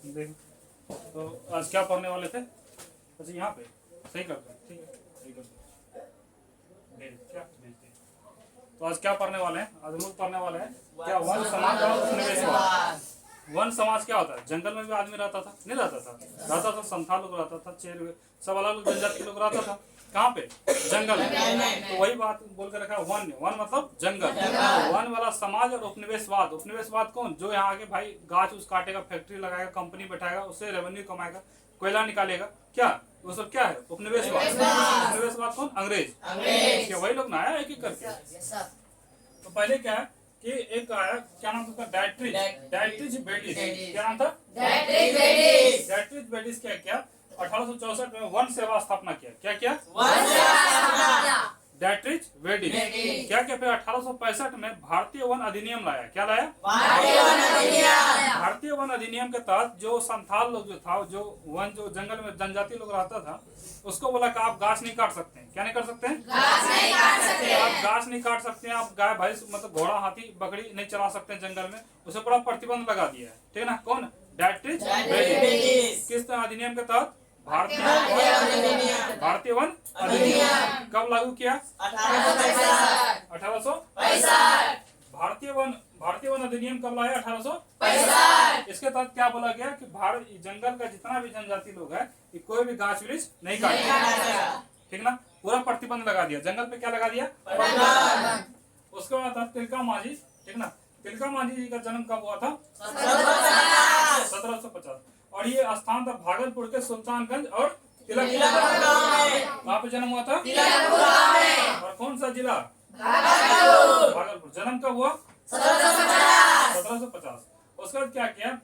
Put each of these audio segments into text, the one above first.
देखो तो आज क्या पढ़ने वाले थे? अच्छा यहाँ पे सही करते हैं, ठीक है सही करते हैं। क्या भेजते हैं। तो आज क्या पढ़ने वाले हैं? आज हम लोग पढ़ने वाले हैं क्या वन समाज और उपनिवेशवाद। वन समाज क्या होता है? जंगल में भी आदमी रहता था, नहीं रहता था? रहता था, संथाल लोग रहता था, चेर सब अलग अलग जनजाति के लोग रहता था। कहाँ पे? जंगल में। तो वही बात बोल कर रखा, वन वन मतलब जंगल। वन वाला समाज और उपनिवेशवाद। उपनिवेशवाद कौन? जो यहाँ आके भाई गाछ उस काटेगा, फैक्ट्री लगाएगा, कंपनी बैठाएगा, उससे रेवेन्यू कमाएगा, कोयला निकालेगा, क्या वो सब क्या है? उपनिवेशवाद। उपनिवेशवाद कौन? अंग्रेज। क्या वही लोग ना आया एक एक करके? तो पहले क्या है कि एक आया, क्या नाम था उसका? Dietrich Betis. क्या नाम था? Dietrich Betis. क्या क्या 1864 में वन सेवा स्थापना किया। क्या क्या? Dietrich Betis. क्या क्या फिर 1865 में भारतीय वन अधिनियम लाया। क्या लाया? भारतीय वन अधिनियम के तहत जो संथाल लोग जो था, जो वन जो जंगल में जनजाति लोग रहता था, उसको बोला कि आप गाछ नहीं काट सकते हैं। क्या नहीं कर सकते हैं? आप गाछ नहीं काट सकते हैं, आप गाय भैंस मतलब घोड़ा हाथी बकरी नहीं चला सकते हैं जंगल में। उसे बड़ा प्रतिबंध लगा दिया है, ठीक है ना? कौन? Dietrich Betis. किस अधिनियम के तहत? भारतीय वन अधिनियम। कब लागू किया? 1865। भारतीय वन अधिनियम कब लाया? 1865। इसके तहत क्या बोला गया कि भारत जंगल का जितना भी जनजाति लोग है, कोई भी गाछ वृक्ष नहीं काटेगा, ठीक ना? पूरा प्रतिबंध लगा दिया। जंगल पे क्या लगा दिया? उसके बाद था तिलका मांझी, ठीक ना? तिलका मांझी जी का जन्म कब हुआ था? 1750। और ये स्थान था भागलपुर के सुल्तानगंज और तिलकपुर। वहाँ पे जन्म हुआ था। और कौन सा जिला? भागलपुर। जन्म कब हुआ? 1750। उसके बाद क्या किया?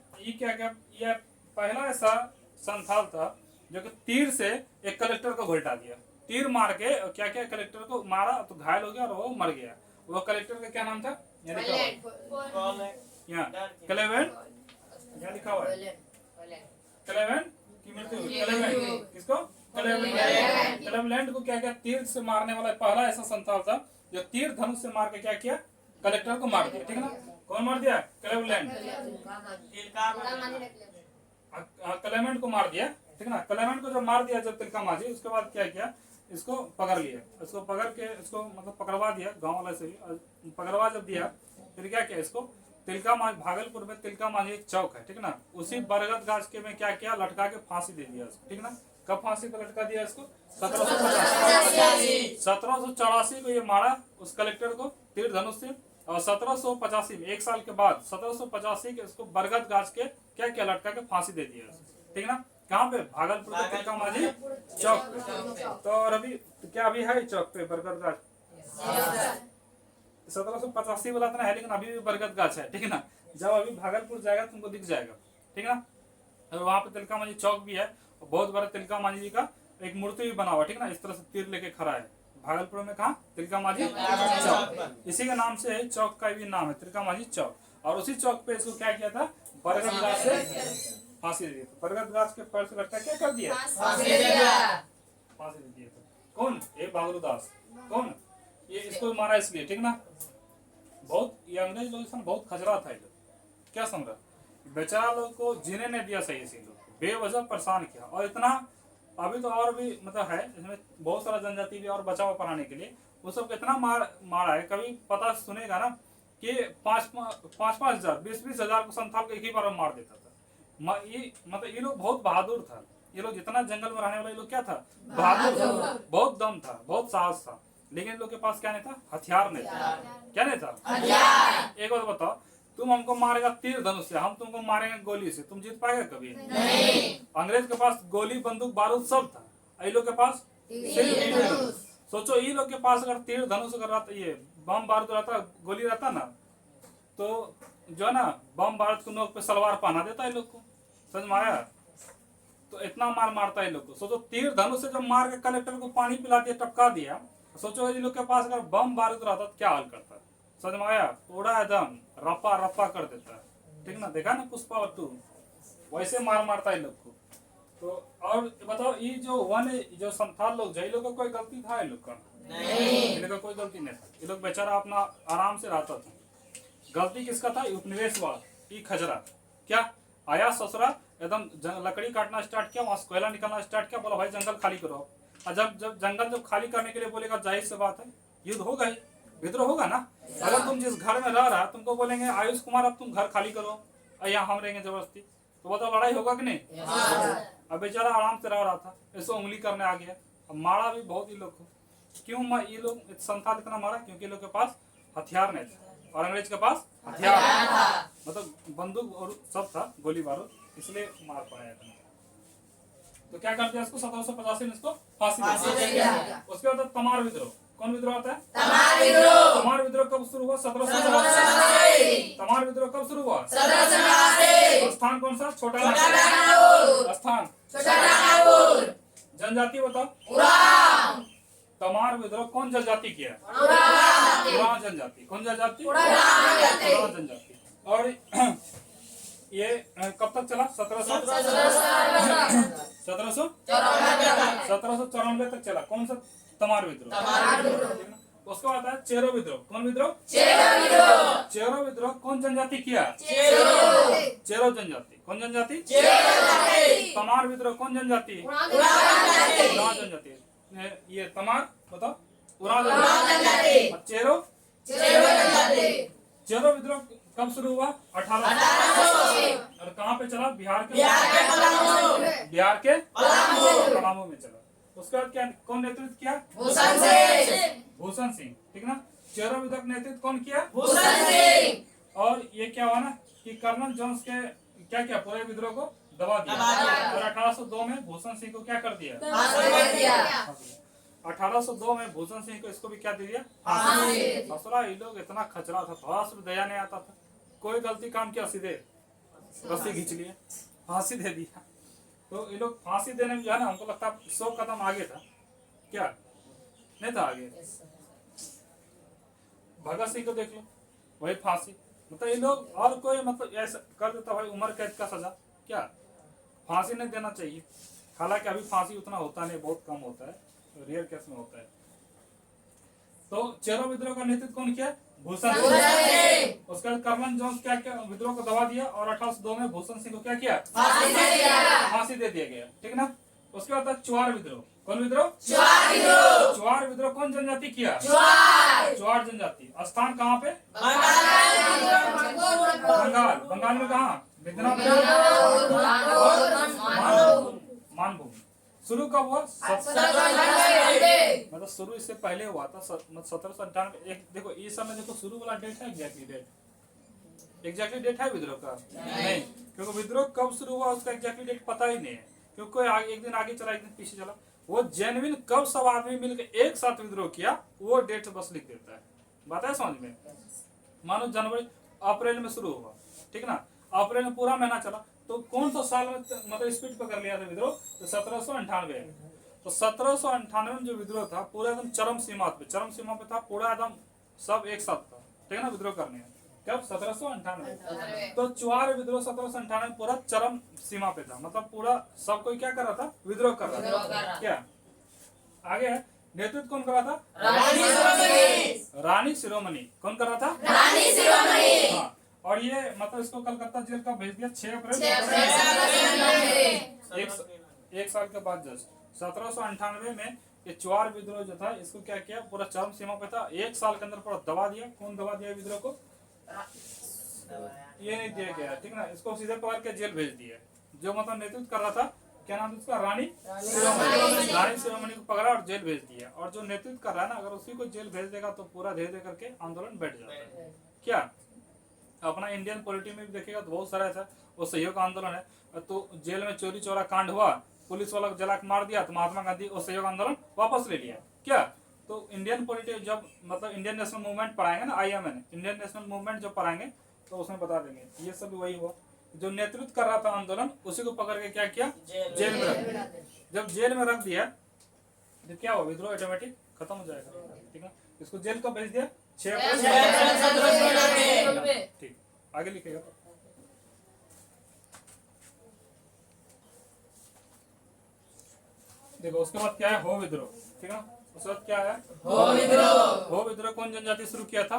ये पहला ऐसा संथाल था जो कि तीर से एक कलेक्टर को घुलटा दिया। तीर मार के क्या क्या कलेक्टर को मारा तो घायल हो गया और वो मर गया। वो कलेक्टर का क्या नाम था? यहाँ क्लेवेंट, यहाँ लिखा हुआ है क्लेवेंट की मृत्यु। क्लेवेंट किसको? क्लेवेंट को क्या क्या तीर से मारने वाला पहला ऐसा संथाल था जो तीर धनुष से मार के क्या किया? कलेक्टर को मार दिया, ठीक है ना? कौन मार दिया? क्लेवेंट। क्लेवेंट को मार दिया, ठीक है ना? क्लेवेंट को जब मार दिया जब तिलका मांझी, उसके बाद क्या किया? इसको पकड़ लिया, इसको पकड़ के इसको मतलब पकड़वा दिया गांव वाले से भी। पकड़वा जब दिया फिर क्या किया? इसको तिलका मांझी, भागलपुर में तिलका मांझी एक चौक है, ठीक है ना? उसी बरगद गाछ के में क्या किया? लटका के फांसी दे दिया इसको, ठीक है ना? कब फांसी पर लटका दिया इसको? 1784 को ये मारा उस कलेक्टर को तीर धनुष से। और 1785 में, एक साल के बाद 1785 के इसको बरगद गाछ के क्या किया? लटका के फांसी दे दिया, ठीक ना? कहाँ पे? भागलपुर के तिलका मांझी चौक पे। तो और अभी क्या अभी है चौक पे बरगद गाछ? 1785 वाला इतना है, लेकिन अभी भी बरगद गाछ है, ठीक है ना? जब अभी भागलपुर जाएगा तुमको दिख जाएगा, ठीक है ना? और वहाँ पे तिलका मांझी चौक भी है, बहुत बड़ा तिलका मांझी जी का एक मूर्ति भी बना हुआ, ठीक है ना? इस तरह से तीर लेके खड़ा है भागलपुर में। कहा? तिलका मांझी चौक। इसी के नाम से चौक का भी नाम है तिलका मांझी चौक। और उसी चौक पे इसको क्या किया था? बरगद गाछ से फांसी दे दी। बरगद गाछ के पेड़ से लटका क्या कर दिया? फांसी दे दिया था। कौन? ये बहादुरदास। कौन? ये इसको मारा इसलिए, ठीक ना? बहुत ये अंग्रेज लोग बहुत खचरा था ये लोग। क्या समझा? बेचारा लोग को जीने नहीं दिया सही से, लोग बेवजह परेशान किया। और इतना अभी तो और भी मतलब है इसमें बहुत सारा जनजाति भी और बचा हुआ पढ़ाने के लिए। वो सब कितना मारा है, कभी पता सुनेगा ना कि 5,000 20,000 को संथाल को एक ही बार में मार देता था। मतलब ये लोग बहुत बहादुर था। ये लोग जितना जंगल में रहने वाले ये लोग क्या था? बहादुर था, बहुत दम था, बहुत साहस था। लेकिन लोग के पास क्या नहीं था? हथियार नहीं था। क्या नहीं था? एक बात बताओ, तुम हमको मारेगा तीर धनुष से, हम तुमको मारेंगे गोली से, तुम जीत पाएगा कभी? नहीं। अंग्रेज के पास गोली बंदूक बारूद सब था, ये लोग के पास सिर्फ। सोचो ये लोग के पास अगर तीर धनुष अगर रहता, ये बम बारूद रहता, गोली रहता ना, तो जो है ना बम बारूद को नोक पे सलवार पहना देता है लोग को। समझ में आया? तो इतना मार मारता है लोग को। सोचो तीर धनुष से जब मार के कलेक्टर को पानी पिला दिया, टपका दिया, सोचो ये लोग के पास अगर बम बारूद रहता तो क्या हाल करता? समझ में आया? पूरा एकदम रप्पा रप्पा कर देता है, ठीक ना? देखा ना पुष्पा 2, वैसे मार मारता है लोग को। तो और बताओ ये जो वन जो संथाल लोग ये लोग का कोई गलती था? ये लोग का नहीं, ये लोग का कोई गलती नहीं था। ये लोग बेचारा अपना आराम से रहता था। गलती किसका था? उपनिवेशवाद। ये खजरा क्या आया ससुरा एकदम लकड़ी काटना स्टार्ट किया, वहां से कोयला निकलना स्टार्ट किया, बोला भाई जंगल खाली करो। और जब जंगल खाली करने के लिए बोलेगा, जाहिर सी बात है युद्ध होगा ही, विद्रोह होगा ना। अगर तुम जिस घर में रह रहा, तुमको बोलेंगे आयुष कुमार अब तुम घर खाली करो और यहाँ हम रहेंगे जबरदस्ती, तो बताओ लड़ाई होगा कि नहीं। अब बेचारा आराम से रह रहा था, ऐसे उंगली करने आ गया। अब मारा भी बहुत ही लोग को। क्यों ये लोग संथाल इतना मारा, क्योंकि लोग के पास हथियार नहीं था और अंग्रेज के पास हथियार मतलब बंदूक और सब था, गोली बारूद, इसलिए मार पाया इतना। तो क्या कर दिया इसको, 1785 में इसको फांसी दे दिया। उसके बाद तमार विद्रोह। कौन विद्रोह आता है, तमार विद्रोह कब शुरू हुआ, 1789। तमार विद्रोह कब शुरू हुआ, 1789। स्थान कौन सा, छोटा नागपुर। स्थान जनजाति बताओ, तमार विद्रोह कौन जनजाति किया, उरांव जनजाति। कौन जनजाति, उरांव जनजाति। और ये कब तक चला, 1794 तक चला। कौन सा, तमार विद्रोह। उसके बाद है चेरो विद्रोह। कौन विद्रोह, चेरो विद्रोह कौन जनजाति किया, चेरो जनजाति। कौन जनजाति, तमार विद्रोह कौन जनजाति, उरांव जनजाति। ये तमार बताओ, उरांव जनजाति। चेरो विद्रोह कब शुरू हुआ, 1800। और कहाँ पे चला, बिहार के पलामू में चला। उसके बाद क्या, कौन नेतृत्व किया, भूषण सिंह, ठीक ना। चेरो विद्रोह का नेतृत्व कौन किया, भूषण सिंह। और ये क्या हुआ ना कि कर्नल जोन्स के क्या किया, पूरे विद्रोह को दबा दिया। और 1802 में भूषण सिंह को क्या कर दिया, 1802 में भूषण सिंह को इसको भी क्या दे दिया, फसला। ये लोग इतना खचरा था, थोड़ा सा दया नहीं आता था। कोई गलती काम किया, सीधे रस्सी खींच लिया, फांसी दे दिया। तो ये लोग फांसी देने में जो है ना, हमको लगता है 100 कदम आगे था, क्या नहीं था आगे। भगत सिंह को देख लो, वही फांसी। मतलब ये लोग और कोई मतलब ऐसा कर देता भाई, उम्र कैद का सजा, क्या फांसी नहीं देना चाहिए। हालांकि अभी फांसी उतना होता नहीं, बहुत कम होता है, रेयर केस में होता है। तो चेरो विद्रोह का नेतृत्व कौन किया, भूषण सिंह। उसके बाद कर्नल जोन्स क्या क्या विद्रोह को दबा दिया और 1802 में भूषण सिंह को क्या किया, फांसी दे दिया गया, ठीक ना। उसके बाद चुआर विद्रोह। कौन विद्रोह, चुआर विद्रोह कौन जनजाति किया, चुआर जनजाति। स्थान कहाँ पे, बंगाल में कहाँ, मानभूमि। शुरू कब हुआ, मतलब शुरू इससे पहले हुआ था, 1798। एक देखो ये समय देखो, शुरू वाला डेट है, एग्जैक्टली डेट है विद्रोह का नहीं, क्योंकि विद्रोह कब शुरू हुआ उसका एग्जैक्टली डेट पता ही नहीं है, क्योंकि एक दिन आगे चला एक दिन पीछे चला। वो जेन्युइन कब सब आदमी मिलकर एक साथ विद्रोह किया, वो डेट बस लिख देता है। बात है समझ में। मानो जनवरी अप्रैल में शुरू हुआ, ठीक ना, अप्रैल में पूरा महीना चला, तो कौन सा साल में मतलब स्पीड पकड़ लिया था विद्रोह, तो 1798। तो 1798 में जो विद्रोह था पूरा एकदम चरम सीमा पे था, पूरा एकदम सब एक साथ था, ठीक है ना, विद्रोह करने। कब, 1798। तो चुआर विद्रोह 1798 में पूरा चरम सीमा पे था, मतलब पूरा सब कोई क्या कर रहा था, विद्रोह कर रहा था। क्या आगे है, नेतृत्व कौन कर रहा था, रानी शिरोमणि। कौन कर रहा था, रानी शिरोमणि। हाँ, और ये मतलब इसको कलकत्ता जेल का भेज दिया 6 अप्रैल, एक साल के बाद जस्ट 1798 में ये चुआर विद्रोह जो था, इसको क्या किया, पूरा चरम सीमा पे था, एक साल के अंदर पूरा दबा दिया। कौन दबा दिया विद्रोह को, ये नहीं दिया गया, ठीक ना। इसको सीधे पकड़ के जेल भेज दिया। जो मतलब नेतृत्व कर रहा था, क्या नाम उसका, रानी शिरोमणि को पकड़ा और जेल भेज दिया। और जो नेतृत्व कर रहा है ना, अगर उसी को जेल भेज देगा तो पूरा धीरे धीरे करके आंदोलन बैठ जाता है। क्या अपना इंडियन पॉलिटी में भी देखेगा तो बहुत सारा ऐसा वो सहयोग आंदोलन है। तो जेल में चोरी चोरा कांड हुआ, पुलिस वाला को जला के मार दिया, तो महात्मा गांधी वो सहयोग आंदोलन वापस ले लिया। क्या तो इंडियन पॉलिटी जब मतलब इंडियन नेशनल मूवमेंट पढ़ाएंगे ना, IMN इंडियन नेशनल मूवमेंट जब पढ़ाएंगे तो उसमें बता देंगे। ये सब भी वही हुआ, जो नेतृत्व कर रहा था आंदोलन उसी को पकड़ के क्या किया, जेल में रख दिया। जब जेल में रख दिया तो क्या हुआ, विद्रोह ऑटोमेटिक खत्म हो जाएगा, ठीक है। इसको जेल को भेज दिया 6 अप्रैल। ठीक, आगे लिखेगा। देखो उसके बाद क्या है, हो विद्रोह, ठीक है। उसके बाद क्या है, हो विद्रोह कौन जनजाति शुरू किया था,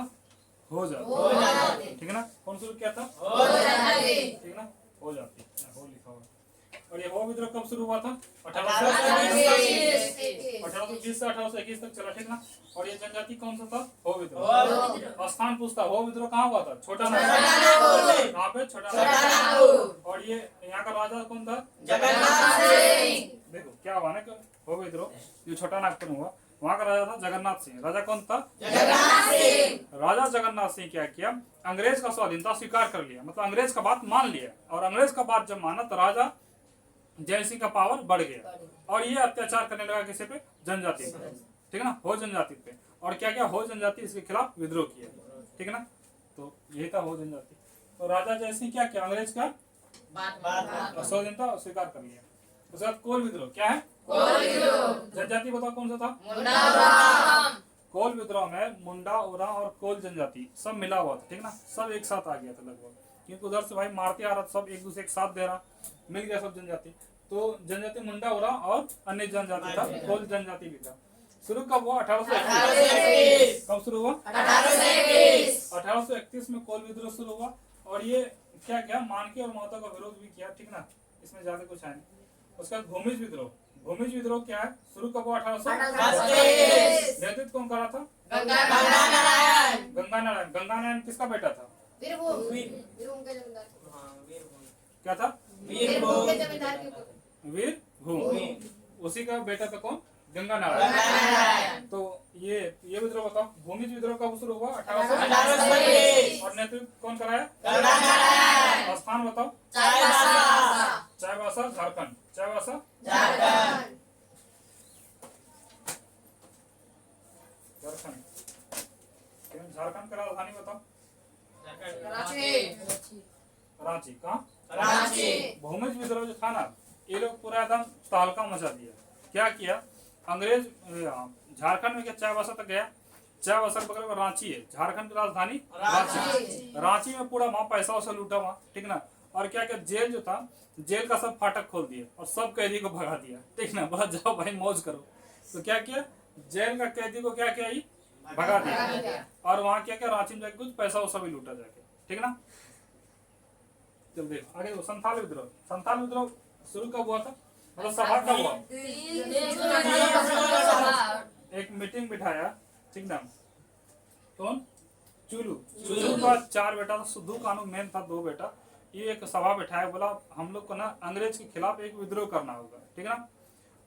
हो जाती, ठीक है ना। कौन शुरू किया था, हो जाती, ठीक है ना, हो जाती, हो लिखा हुआ। और ये हो विद्रोह कब शुरू हुआ था? 1820 से 1821 तक चला, ठीक ना। और ये जनजाति कौन सा था? हो विद्रोह। स्थान पूछता हो विद्रोह कहाँ हुआ था? छोटा नागपुर। कहाँ पे? छोटा नागपुर। और ये यहाँ का राजा कौन था? जगन्नाथ सिंह। देखो क्या हुआ ना कि हो विद्रोह जो छोटा नागपुर में हुआ, वहाँ का राजा था जगन्नाथ सिंह। राजा कौन था? जगन्नाथ सिंह। राजा जगन्नाथ सिंह क्या किया? अंग्रेज का स्वाधीनता स्वीकार कर लिया, मतलब अंग्रेज का बात मान लिया। और अंग्रेज का बात जब माना तो राजा जय सिंह का पावर बढ़ गया और ये अत्याचार करने लगा किसी पे? जनजाति पे, ठीक है ना, हो जनजाति पे। और क्या क्या? हो जनजाति इसके खिलाफ विद्रोह किया, ठीक है ना। तो यही था हो जनजाति। तो राजा जय सिंह क्या किया? अंग्रेज का स्वाधीनता स्वीकार कर लिया। उसके बाद कोल विद्रोह। क्या है? जनजाति बताओ कौन सा था? कोल विद्रोह में मुंडा, उरांव और कोल जनजाति सब मिला हुआ था, ठीक ना। सब एक साथ आ गया था लगभग, क्योंकि उधर से भाई मारते आ रहा, सब एक दूसरे के साथ दे रहा, मिल गया सब जनजाति। तो जनजाति मुंडा, उरांव और अन्य जनजाति था, कोल जनजाति भी था। शुरू कब हुआ? 1831। कब शुरू हुआ? 1831 में कोल विद्रोह शुरू हुआ। और ये क्या क्या? मानकी और महतो का विरोध भी किया, ठीक ना। इसमें ज्यादा कुछ है नहीं। उसके बाद भूमिज विद्रोह। भूमिज विद्रोह क्या है? शुरू कब हुआ? 1830। नेतृत्व कौन कर रहा था? गंगा नारायण। गंगा नारायण किसका बेटा था? क्या था? वीरभूम। उसी का बेटा था कौन? गंगा नारायण। तो ये विद्रोह बताओ, भूमिज विद्रोह कब शुरू हुआ? 1830। और नेतृत्व कौन कराया? स्थान बताओ। चाईबासा झारखंड। चाईबासा झारखंड। झारखंड का राजधानी बताओ। रांची। कहाँ? रांची। भूमिज विद्रोह जो था ना, ये लोग पूरा एकदम तहलका मचा दिया। क्या किया? अंग्रेज झारखंड में क्या चाईबासा तक गया। चाईबासा के बगल में रांची है, झारखंड की राजधानी रांची। रांची में पूरा वहाँ पैसा वैसा लूटा वहाँ, ठीक ना। और क्या क्या? जेल जो था, जेल का सब फाटक खोल दिया और सब कैदी को भगा दिया, ठीक ना। बोला जाओ भाई मौज करो। तो क्या किया? जेल का कैदी को क्या किया? भगा दिया। और वहाँ क्या क्या? रांची में जाके कुछ पैसा वैसा भी लूटा जाके, ठीक ना। जब देखो आगे संथाल विद्रोह। संथाल विद्रोह शुरू कब हुआ था? मतलब सभा कब हुआ? एक मीटिंग बिठाया, ठीक ना। कौन? चुलू का 4 बेटा था। सुद्धू कानू मेन था, 2 बेटा। ये एक सभा बिठाया, बोला हम लोग को ना अंग्रेज के खिलाफ एक विद्रोह करना होगा, ठीक ना।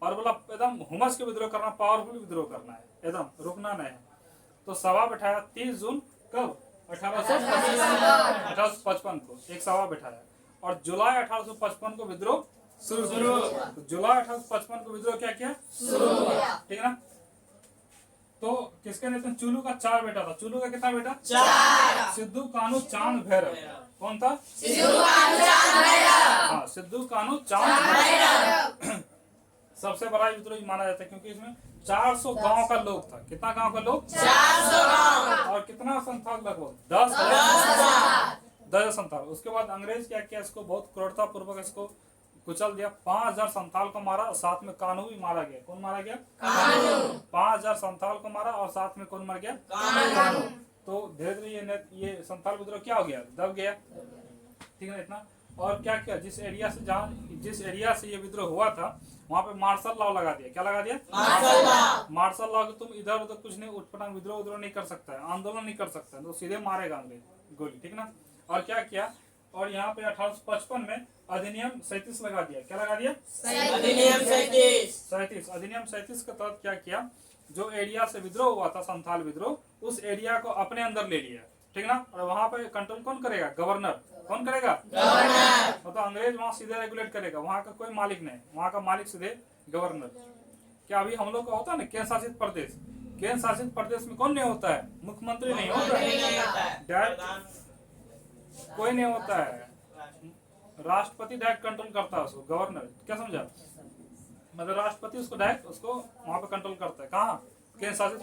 और बोला एकदम हुमस के विद्रोह करना, पावरफुल विद्रोह करना है, एकदम रुकना नहीं है। तो सभा बिठाया 30 जून कब? 1855 को एक सभा बिठाया। और जुलाई 1855 को विद्रोह शुरू। तो जुलाई 1855 को विद्रोह क्या किया? शुरू हुआ, ठीक है ना। तो किसके नेतृत्व? चुलू का 4 बेटा था। चुलू का कितना बेटा? 4। सिद्धू कानू चांद भैरव। कौन था? हाँ, सिद्धू कानू चांद भैरव। सबसे बड़ा विद्रोह माना जाता है, क्योंकि इसमें 400 गांव का लोग था। कितना गांव का लोग? 400 गांव। और कितना संथाल? लगभग 10,000 संथाल। उसके बाद अंग्रेज क्या किया? इसको बहुत क्रूरता पूर्वक इसको कुचल दिया। 5000 संथाल को मारा और साथ में कानू भी मारा गया। कौन मारा गया? कानू। 5000 संथाल को मारा और साथ में कौन मर गया? कानू। तो धीरे धीरे ये संथाल विद्रोह क्या हो गया? दब गया, ठीक है इतना। और क्या किया? जिस एरिया से ये विद्रोह हुआ था वहाँ पे मार्शल लॉ लगा दिया। क्या लगा दिया? Martial law. तुम इधर उधर कुछ नहीं, उठपटांग विद्रोह नहीं कर सकता है, आंदोलन नहीं कर सकता है, तो सीधे मारेगा अंग्रेज गोली, ठीक ना। और क्या किया? और यहाँ पे 1855 में अधिनियम 37 लगा दिया। क्या लगा दिया? अधिनियम 37। अधिनियम 37 के तहत क्या किया? जो एरिया से विद्रोह हुआ था, संथाल विद्रोह, उस एरिया को अपने अंदर ले लिया, ठीक ना। और वहाँ पे कंट्रोल कौन करेगा? गवर्नर। कौन करेगा? गवर्नर। मतलब अंग्रेज वहाँ सीधे रेगुलेट करेगा, वहाँ का कोई मालिक नहीं, वहाँ का मालिक सीधे गवर्नर। क्या अभी हम लोग का होता है ना केंद्र शासित प्रदेश, केंद्र शासित प्रदेश में कौन नहीं होता है? मुख्यमंत्री नहीं होता है, कोई नहीं होता है, राष्ट्रपति डायरेक्ट कंट्रोल करता है उसको, गवर्नर। क्या समझा? मतलब राष्ट्रपति उसको डायरेक्ट उसको वहाँ पे कंट्रोल करता है। कहाँ? केंद्र शासित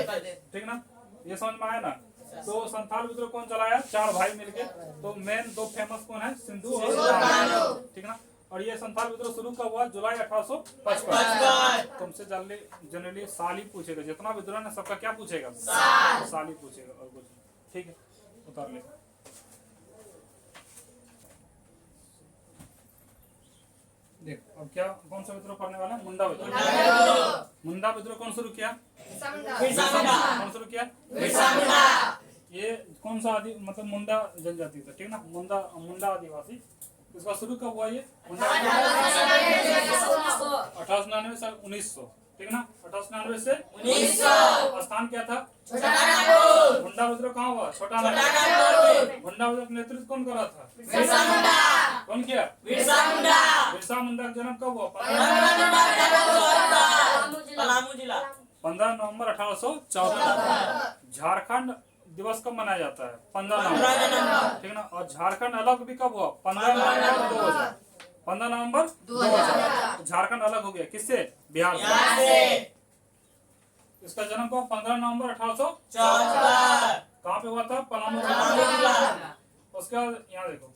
प्रदेश, ठीक ना। ये समझ में आया ना। तो संथाल विद्रोह कौन चलाया? 4 भाई मिलके। तो मेन 2 फेमस कौन है? सिंधु और कानू, ठीक ना। और ये संथाल विद्रोह शुरू कब हुआ? जुलाई 1855। तुमसे जनरली साल ही पूछेगा, जितना विद्रोह है सबका क्या पूछेगा? साल ही पूछेगा और कुछ, ठीक है। उतार ले। देख अब क्या कौन सा विद्रोह पढ़ने वाला है? मुंडा विद्रोह। मुंडा विद्रोह कौन शुरू किया? कौन शुरू किया? ये कौन सा आदि मतलब मुंडा जनजाति था, ठीक ना, मुंडा आदिवासी। इसका शुरू कब हुआ? ये 1899 से 1900, ठीक ना, 1899 से 1900। स्थान क्या था? मुंडा विद्रोह कहाँ हुआ? छोटा नागपुर। मुंडा विद्रोह का नेतृत्व कौन कर रहा था? कौन किया? बिरसा मुंडा का जन्म कब हुआ? 15 नवंबर 1814। झारखंड दिवस कब मनाया जाता है? 15 नवंबर, ठीक ना। और झारखंड अलग भी कब हुआ? 15 नवंबर 2000। 15 नवंबर 2000 झारखंड अलग हो गया। किससे? बिहार से। इसका जन्म कब? 15 नवंबर 1874। कहाँ पे हुआ था? पलामू जिला। उसके बाद यहाँ देखो,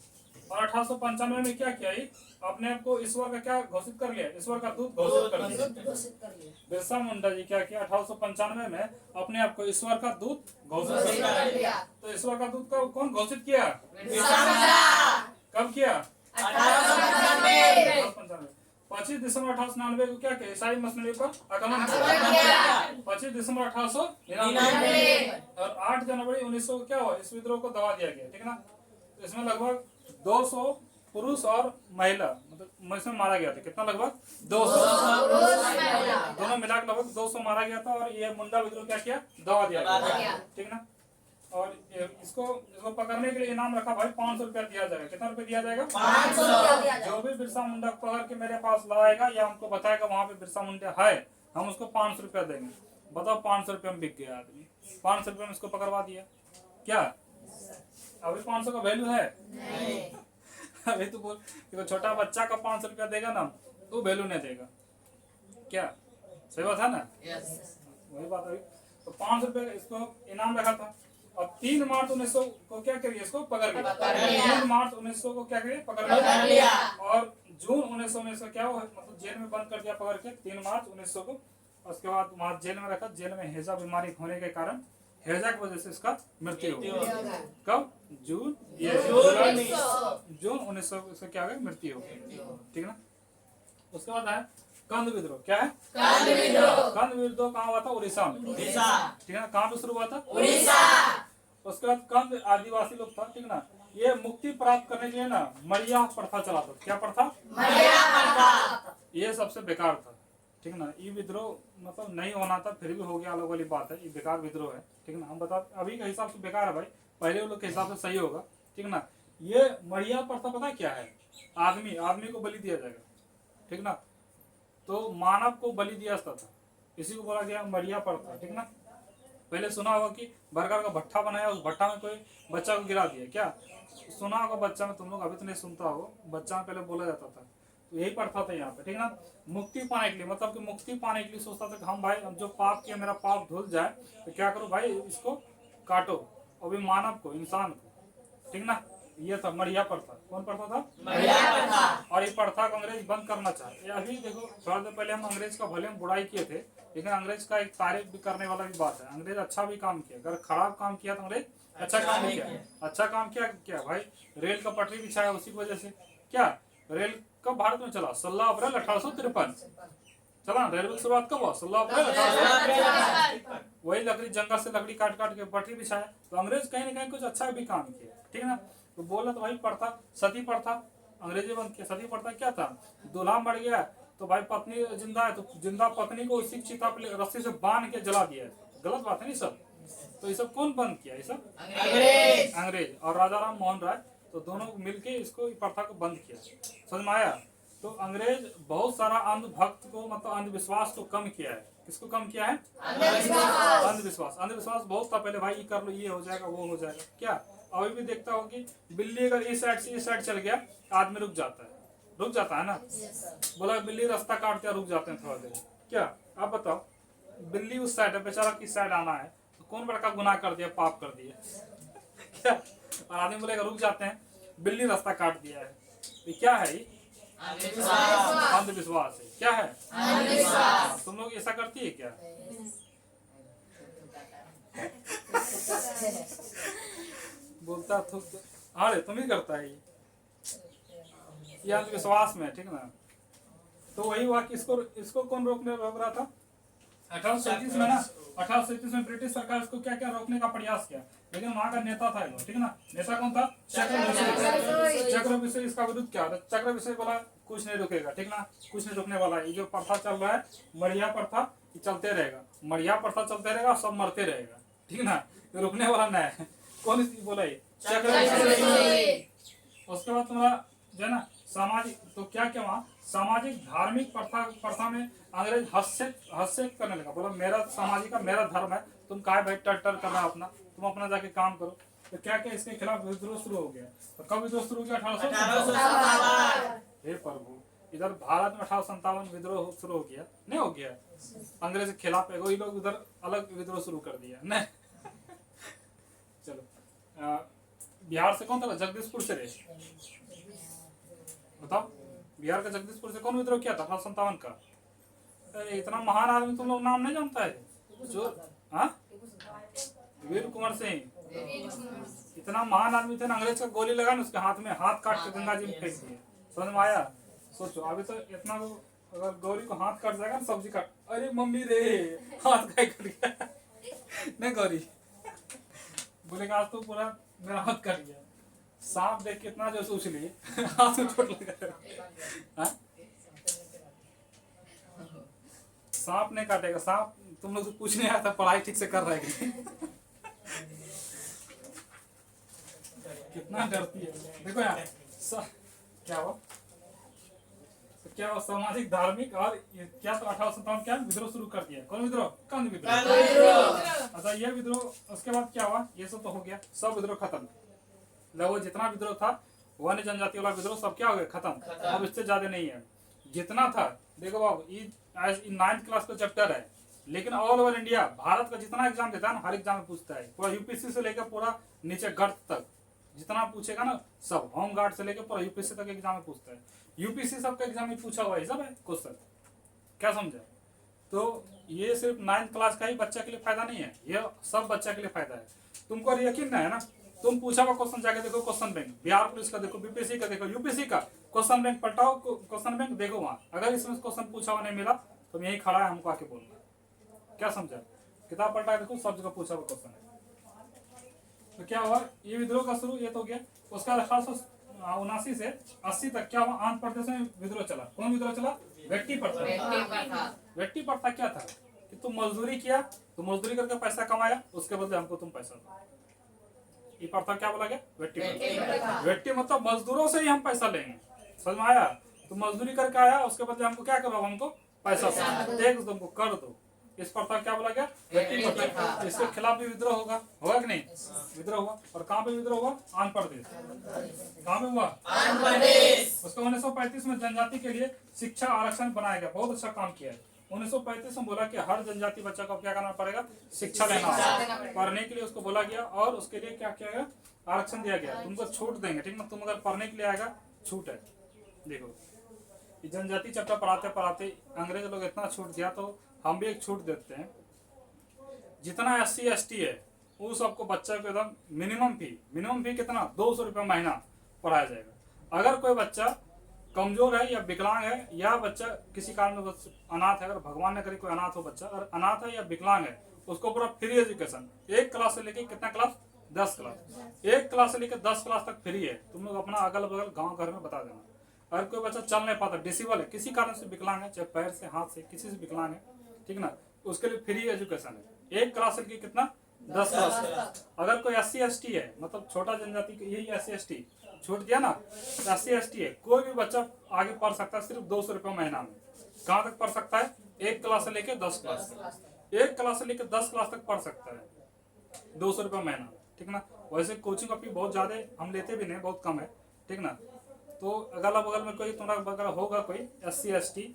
और 1895 में क्या किया? अपने आप को ईश्वर का क्या घोषित कर लिया? ईश्वर का दूत घोषित कर लिया। बिरसा मुंडा जी क्या किया? 1895 में अपने आप को ईश्वर का दूत घोषित कर लिया। तो ईश्वर का दूत कौन घोषित किया? कब किया? 1895। 25 दिसंबर 1899 को क्या किया? ईसाई मिशनरी पर आक्रमण किया। 25 दिसंबर 1899 और 8 जनवरी 1900 को क्या हुआ? इस विद्रोह को दबा दिया गया, ठीक ना। इसमें लगभग 200 पुरुष और महिला मतलब इसमें मारा गया था। कितना? लगभग 200 दोनों मिलाकर लगभग 200 मारा गया था। और ये मुंडा विद्रोह क्या किया? दबा दिया गया, ठीक ना। और इसको पकड़ने के लिए इनाम रखा भाई 500 रुपया दिया जाएगा। कितना रुपया दिया जाएगा? 500। जो भी बिरसा मुंडा को पकड़ के मेरे पास लाएगा या हमको बताएगा वहां पे बिरसा मुंडा है, हम उसको 500 रुपया देंगे। बताओ 500 रुपया में बिक गया आदमी। 500 रुपया में इसको पकड़वा दिया। क्या अभी 500 का वैल्यू है? नहीं। अभी तो बोल देखो, छोटा बच्चा का 500 रुपया देगा ना तो वैल्यू नहीं देगा। क्या सही बात है ना? वही बात है। तो 500 रुपया इसको इनाम रखा था। और 3 मार्च 1900 को क्या करिए? इसको पकड़ लिया। 3 मार्च 1900 को क्या करिए? पकड़ लिया। और जून 1919 को क्या हुआ? मतलब जेल में बंद कर दिया पकड़ के 3 मार्च 1900 को। उसके बाद वहां जेल में रखा। जेल में हैजा बीमारी होने के कारण हैजा की वजह से इसका मृत्यु हो गई। कब? जून 1900 इसका क्या हो गया? मृत्यु हो गई, ठीक ना। उसके बाद है कंद विद्रोह। क्या है? कंद विद्रोह कहाँ हुआ था? उड़ीसा में, ठीक है ना। कहाँ पे शुरू हुआ था? उड़ीसा। उसके बाद कंद आदिवासी लोग था, ठीक ना। ये मुक्ति प्राप्त करने के लिए ना मरिया प्रथा चला था। क्या प्रथा? मरिया प्रथा। ये सबसे बेकार था, ठीक ना। ये विद्रोह मतलब नहीं होना था, फिर भी हो गया, अलग वाली बात है। ये बेकार विद्रोह है, ठीक ना। हम बता अभी के हिसाब से बेकार है भाई, पहले वो लोग के हिसाब से सही होगा, ठीक ना। ये मरिया प्रथा पता क्या है? आदमी को बलि दिया जाएगा, ठीक ना। तो मानव को बलि दिया जाता था, इसी को बोला गया मरिया प्रथा, ठीक ना। पहले सुना होगा कि बरगद का भट्ठा बनाया, उस भट्ठा में कोई बच्चा को गिरा दिया। क्या सुना होगा? बच्चा में तुम लोग अभी तो नहीं सुनता हो, बच्चा में पहले बोला जाता था। तो यही प्रथा था यहाँ पे, ठीक ना। मुक्ति पाने के लिए, मतलब कि मुक्ति पाने के लिए सोचता था कि हम भाई जो पाप किया मेरा पाप धुल जाए, तो क्या करो भाई? इसको काटो, और भी मानव को, इंसान को, ठीक ना। ये था मरिया प्रथा। कौन प्रथा था? मरिया प्रथा। और ये प्रथा को अंग्रेज बंद करना चाहे। अभी देखो, थोड़ा देर पहले हम अंग्रेज का भले हम बुराई किए थे, लेकिन अंग्रेज का एक तारीफ भी करने वाला भी बात है। अंग्रेज अच्छा भी काम किया। अगर खराब काम किया तो अंग्रेज अच्छा काम किया। अच्छा काम किया क्या भाई? रेल का पटरी बिछाया, उसी की वजह से। क्या रेल कब भारत में चला? 16 अप्रैल 1853 चला। रेलवे की शुरुआत कब हुआ? 16 अप्रैल 1853। वही लकड़ी, जंगल से लकड़ी काट काट के पटरी बिछाया। तो अंग्रेज कहीं ना कहीं कुछ अच्छा भी काम किया, ठीक है ना। तो बोला तो भाई प्रथा, सती प्रथा अंग्रेजी बंद किया। सती प्रथा क्या था? दूल्हा मर गया तो भाई पत्नी जिंदा है, तो जिंदा पत्नी को उसी चिता पे रस्सी से बांध के जला दिया। गलत बात है नहीं सब। तो ये सब कौन बंद किया? ये सब अंग्रेज और राजा राम मोहन राय, तो दोनों मिलके इसको प्रथा को बंद किया। समझ में आया? तो अंग्रेज बहुत सारा अंधभक्त को, मतलब अंधविश्वास को कम किया है। किसको कम किया है? अंधविश्वास बहुत था पहले भाई। ये कर लो, ये हो जाएगा, वो हो जाएगा। क्या अभी भी देखता हो कि बिल्ली अगर इस साइड से इस साइड चल गया, आदमी रुक जाता है ना। बोला बिल्ली रास्ता काट के रुक जाते हैं थोड़ा देर। क्या आप बताओ, बिल्ली उस साइड है, बेचारा किस साइड आना है, तो कौन बड़ा गुनाह कर दिया, पाप कर दिया? क्या? और आदमी बोलेगा रुक जाते हैं, बिल्ली रास्ता काट दिया है। ये क्या है? अंधविश्वास है। क्या है? अंधविश्वास। तुम लोग ऐसा करती है क्या? बोलता अरे तुम ही करता है ये अंधविश्वास में, ठीक ना। तो वही हुआ कि इसको कौन रोक रहा था 1837 में ना। 1837 में ब्रिटिश सरकार इसको क्या क्या रोकने का प्रयास किया, लेकिन वहां का नेता था ठीक है ना। नेता कौन था? चक्रविषय इसका विरुद्ध क्या, चक्रविषय बोला कुछ नहीं रुकेगा, ठीक ना, कुछ नहीं रुकने वाला है। ये जो प्रथा चल रहा है मरिया प्रथा, ये चलते रहेगा, मरिया प्रथा चलते रहेगा, सब मरते रहेगा, ठीक ना, ये रुकने वाला नहीं है। कौन बोला ये? चक्रविषय। उसके बाद तुम्हारा जो है ना सामाजिक, तो क्या क्या वहाँ सामाजिक धार्मिक प्रथा में अंग्रेज हस्तक्षेप करने लगा। बोला मेरा सामाजिक का मेरा धर्म है, तुम काहे भाई टर करना अपना, तुम अपना जाके काम करो। तो क्या क्या इसके खिलाफ विद्रोह शुरू हो गया। तो कब विद्रोह शुरू हो गया? 1857। हे प्रभु, इधर भारत में 1857 विद्रोह शुरू हो गया, नहीं हो गया अंग्रेज के खिलाफ, वही लोग उधर अलग विद्रोह शुरू कर दिया नहीं। चलो बिहार से कौन था? जगदीशपुर से रहे, बताओ बिहार का जगदीशपुर से कौन विद्रोह किया था 1857 का? इतना महान आदमी तुम लोग नाम नहीं जानता है जो? हाँ, वीर कुंवर सिंह, इतना महान आदमी थे ना, अंग्रेज का गोली लगा ना उसके हाथ में, हाथ काट के गंगा जी में फेंक दिए। समझ में आया? सोचो अभी तो इतना अगर गौरी को हाथ काट जाएगा ना, सब्जी काट, अरे मम्मी रे हाथ का कट गया नहीं गौरी बोलेगा आज तो पूरा मेरा हाथ कट गया। सांप देख के इतना जो सोच लिए हाथ में चोट लगा। सांप नहीं काटेगा, सांप तुम लोग से पूछने आया था पढ़ाई ठीक से कर रहे हैं कितना डरती है। देखो यार क्या हुआ, क्या हुआ सामाजिक धार्मिक और क्या तो 1857 क्या विद्रोह शुरू कर दिया। कौन विद्रोह? कंद विद्रोह। अच्छा ये विद्रोह उसके बाद क्या हुआ, ये सब तो हो गया, सब विद्रोह खत्म। लगभग जितना विद्रोह था वन्य जनजाति वाला विद्रोह सब क्या हो गया? खत्म। अब इससे ज्यादा नहीं है जितना था। देखो बाबू ये 9th क्लास का चैप्टर है, लेकिन ऑल ओवर इंडिया भारत का जितना एग्जाम देता है ना, हर एग्जाम में पूछता है, पूरा यूपीएससी से लेकर पूरा नीचे गर्त तक जितना पूछेगा ना, सब होम गार्ड से लेकर पूरा यूपीएससी तक एग्जाम में पूछता है। यूपीएससी सबका एग्जाम में पूछा हुआ है सब है क्वेश्चन, क्या समझे? तो ये सिर्फ 9th क्लास का ही बच्चा के लिए फायदा नहीं है, ये सब बच्चा के लिए फायदा है। तुमको यकीन नहीं है ना, तुम पूछा हुआ क्वेश्चन जाके देखो, क्वेश्चन बैंक बिहार पुलिस का देखो, बीपीएससी का देखो, यूपीएससी का क्वेश्चन बैंक पलटाओ, क्वेश्चन बैंक देखो वहां, अगर इसमें क्वेश्चन पूछा हुआ नहीं मिला तो यही खड़ा है, हमको आके बोलना, क्या समझा? किताब पलटा देखो, सब जगह पूछा हुआ क्वेश्चन है। तो क्या हुआ, ये विद्रोह का शुरू ये तो हो गया। उसका 1879 से 80 तक क्या हुआ, आंध्र प्रदेश में विद्रोह चला। कौन विद्रोह चला? व्यक्ति प्रथा। व्यक्ति प्रथा क्या था कि तुम मजदूरी किया, तो मजदूरी करके पैसा कमाया, उसके बदले हमको तुम पैसा दो। ये प्रथा क्या बोला गया? व्यक्ति प्रथा। व्यक्ति मतलब मजदूरों से ही हम पैसा लेंगे, समझ में आया? तो मजदूरी करके आया, उसके बदले हमको क्या करो, हमको पैसा टैक्स तुमको कर दो। इस प्रथा क्या बोला गया? व्यक्ति प्रथा। इसके खिलाफ भी विद्रोह होगा कि नहीं? विद्रोह हुआ। और कहाँ पे विद्रोह हुआ? आंध्र प्रदेश। कहाँ पे हुआ? आंध्र प्रदेश। उसको 1935 में जनजाति के लिए शिक्षा आरक्षण बनाया गया, बहुत अच्छा काम किया है। 1935 में बोला कि हर जनजाति बच्चा को क्या करना पड़ेगा? शिक्षा लेना होगा, पढ़ने के लिए उसको बोला गया, और उसके लिए क्या किया गया? आरक्षण दिया गया, तुमको छूट देंगे, ठीक ना, तुम अगर पढ़ने के लिए आएगा छूट है। देखो जनजाति चैप्टर पढ़ाते पढ़ाते अंग्रेज लोग इतना छूट दिया, तो हम भी एक छूट देते हैं, जितना SC ST है वो सबको बच्चा को एकदम मिनिमम फी कितना? 200 रुपये महीना पढ़ाया जाएगा। अगर कोई बच्चा कमजोर है या विकलांग है, या बच्चा किसी कारण अनाथ है, अगर भगवान ने करे कोई अनाथ हो बच्चा, अगर अनाथ है या विकलांग है, उसको पूरा फ्री एजुकेशन, 1 क्लास से लेके कितना क्लास? 10 क्लास। 1 क्लास से लेकर 10 क्लास तक फ्री है। तुम लोग अपना अगल बगल गाँव घर में बता देना। अगर कोई बच्चा चल नहीं पाता, डिसेबल है, किसी कारण से विकलांग है, चाहे पैर से, हाथ से, किसी से विकलांग है, ठीक ना, उसके लिए फ्री एजुकेशन है। 1 क्लास से लेके कितना? 10 क्लास। अगर कोई SC ST है, मतलब छोटा जनजाति, यही SC ST छूट दिया ना, तो SC ST है, कोई भी बच्चा आगे पढ़ सकता है, सिर्फ 200 रुपये महीना में। कहाँ तक पढ़ सकता है? 1 क्लास से लेके 10 क्लास। 1 क्लास से लेके 10 क्लास तक पढ़ सकता है, 200 रुपये महीना, ठीक ना। वैसे कोचिंग का फी बहुत ज्यादा हम लेते भी नहीं, बहुत कम है, ठीक ना। तो अगल बगल में कोई तुम्हारा बगल होगा कोई SC ST,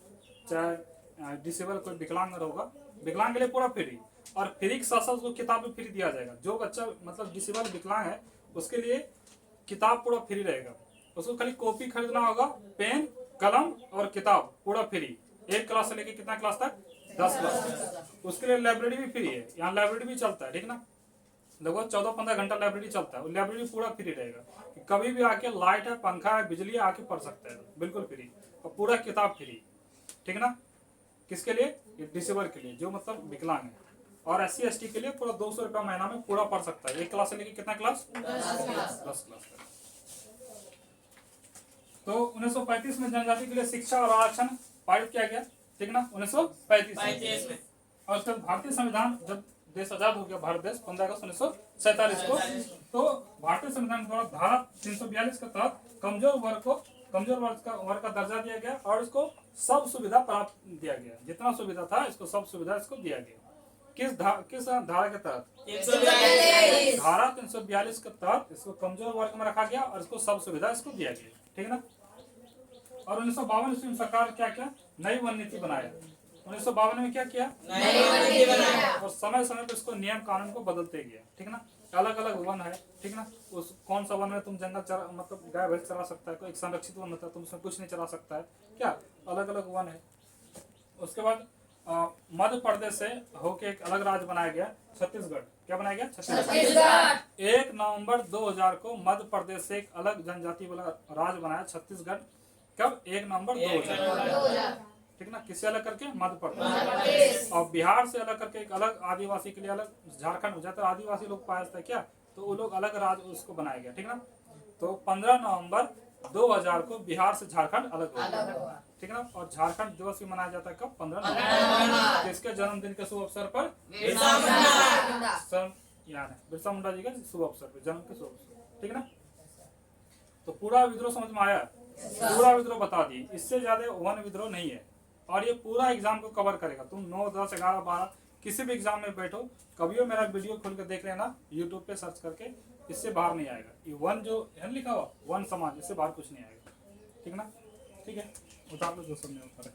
चाहे डिसेबल कोई विकलांग होगा, विकलांग के लिए पूरा फ्री, और फ्री के साथ साथ उसको किताब भी फ्री दिया जाएगा। जो बच्चा मतलब डिसेबल विकलांग है उसके लिए किताब पूरा फ्री रहेगा, उसको खाली कॉपी खरीदना होगा, पेन कलम और किताब पूरा फ्री। 1 क्लास से लेके कितना क्लास तक? 10 क्लास। उसके लिए लाइब्रेरी भी फ्री है, यहाँ लाइब्रेरी भी चलता है, ठीक ना, लगभग 14-15 घंटा लाइब्रेरी चलता है, लाइब्रेरी पूरा फ्री रहेगा। कभी भी आके, लाइट है, पंखा है, बिजली है, आके पढ़ सकते हैं, बिल्कुल फ्री, और पूरा किताब फ्री। ठीक है ना। किसके लिए? ये डिसेबल के लिए, जो मतलब विकलांग है। और SC/ST के लिए पूरा 200 रुपया महीना में पूरा पढ़ सकता है। एक क्लास से लेके कितना क्लास? 10 क्लास तक। तो 1935 में जनजाति के लिए शिक्षा और आरक्षण पारित किया गया, ठीक है ना, 1935 में। और उसके बाद भारतीय संविधान, जब देश आजाद हो गया भारत देश 15 अगस्त 1947 को, तो भारतीय संविधान द्वारा धारा 342 के तहत कमजोर वर्ग का दर्जा दिया गया और इसको सब सुविधा प्राप्त दिया गया। जितना सुविधा था इसको सब सुविधा इसको दिया गया। किस धारा के तहत? धारा 342 के तहत इसको कमजोर वर्ग में रखा गया और इसको सब सुविधा इसको दिया गया, ठीक है ना। और 1952 ईस्वी में सरकार क्या किया? नई वन नीति बनाया। 1952 में क्या किया? नई वन नीति बनाया। और समय समय पर इसको नियम कानून को बदलते गया, ठीक है ना। अलग अलग वन है, ठीक है ना। उस कौन सा वन में तुम जंगल मतलब गाय भैंस चरा सकता है, कोई एक संरक्षित वन होता है तुम उसमें कुछ नहीं चरा सकता है, क्या अलग अलग वन है। उसके बाद मध्य प्रदेश से होके एक अलग राज्य बनाया गया, छत्तीसगढ़। क्या बनाया गया? छत्तीसगढ़। 1 नवंबर 2000 को मध्य प्रदेश से एक अलग जनजाति वाला राज्य बनाया, छत्तीसगढ़। कब? 1 नवंबर 2000, ठीक ना। किससे अलग करके? मध्य प्रदेश। और बिहार से अलग करके एक अलग आदिवासी के लिए अलग, झारखंड हो जाता है, आदिवासी लोग पाया जाता है क्या, तो वो लोग अलग राज्य उसको बनाया गया, ठीक ना। तो 15 नवंबर 2000 को बिहार से झारखंड अलग हुआ, ठीक है ना। और झारखंड दिवस भी मनाया जाता है कब? 15 नवंबर। किसके जन्मदिन के शुभ अवसर पर? बिरसा मुंडा जी के शुभ अवसर पर, जन्म के शुभ अवसर, ठीक है ना। तो पूरा विद्रोह समझ में आया? पूरा विद्रोह बता दी, इससे ज्यादा वन विद्रोह नहीं है। और ये पूरा एग्जाम को कवर करेगा। तुम 9, 10, 11, 12 किसी भी एग्जाम में बैठो, कभी मेरा वीडियो खोल के देख लेना यूट्यूब पे सर्च करके, इससे बाहर नहीं आएगा। ये वन जो है लिखा हुआ, वन समाज, इससे बाहर कुछ नहीं आएगा, ठीक ना। ठीक है, उतार लो जो सब नहीं उतारे।